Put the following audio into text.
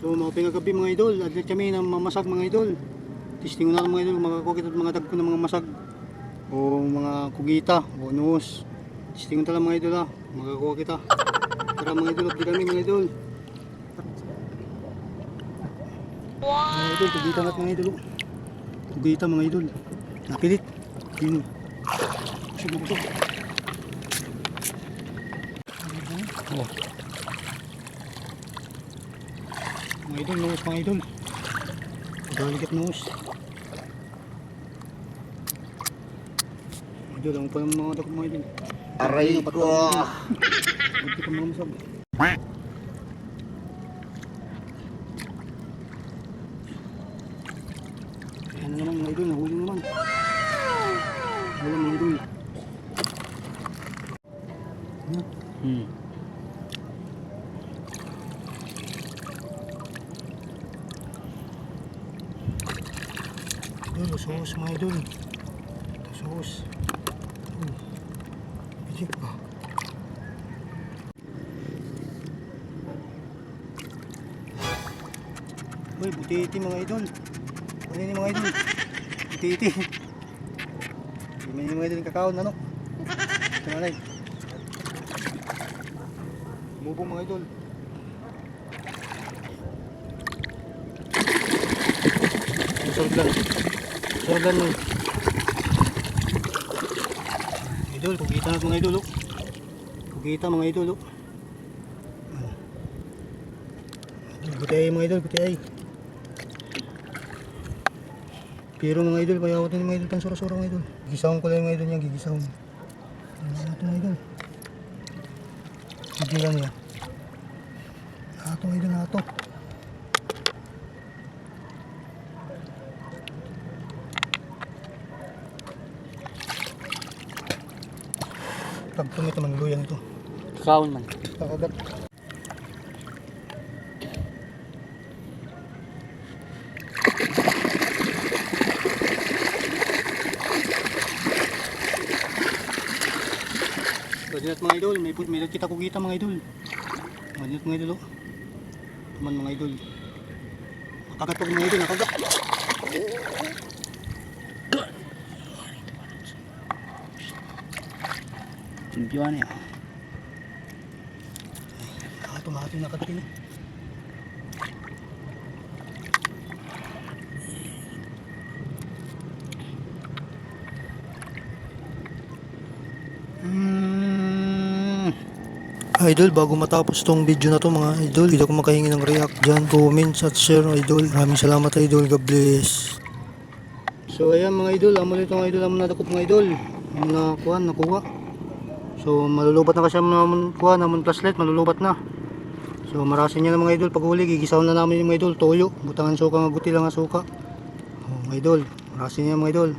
So mga pinagabi mga idol, adlit kami ng mamasag mga idol. Testing na mga idol, makakukit at mga dagko ng mga masag o mga kugita o nuos. Testing na mga idol ha, makakuha kita. Tara mga idol, update kami mga idol. Mga idol, kugita na't mga idol. Kugita mga idol. Napilit. Yun. Busog. Oh. Mga idol, nuos mga idol. Dalikat nuos. Mga idol, ang palang mga dako mga idol. Aray ko! Hindi ka mga masag. Ayan na naman mga idol, nahuli naman. Wala mga idol. Idol, usos mga idol. Usos. Isip pa. Uy, butiti mga idol. Ano yun mga idol? Butiti. May mga idol yung kakao na no? Ito na lang. Bubong mga idol. Sorgan. Sorgan mo. Idol, kugita na mga idol. Kugita mga idol. Gutay mga idol, gutay. Pero mga idol, kaya ako din mga idol, pansura-sura mga idol. Gigisahon ko lang mga idol niyang gigisahon. Ito mga idol. Gigilan niya. Ato mga idol, ato. Pagtumit naman luyang ito. Kaon man. Kakagat. Dinat mga idol, may kita kugita mga idol. Dinat mga idol. Teman mga idol. Nakagat mga idol, nakagat. Timpiwan ya. Ito nakagat din. Idol, bago matapos tong video na to mga idol, hindi ako makahingi ng react dyan, comments at share idol. Maraming salamat idol, God bless. So ayan mga idol, amo nito mga idol, amo nadakop mga idol. Amo nakuha. So malulubat na kasi naman kuha, naman flashlight, malulubat na. So marasin niya na mga idol, pag huli, gigisaw na namin yung mga idol, toyo, butangan suka, mabuti lang ang suka. Oh, mga idol, marasin niya mga idol.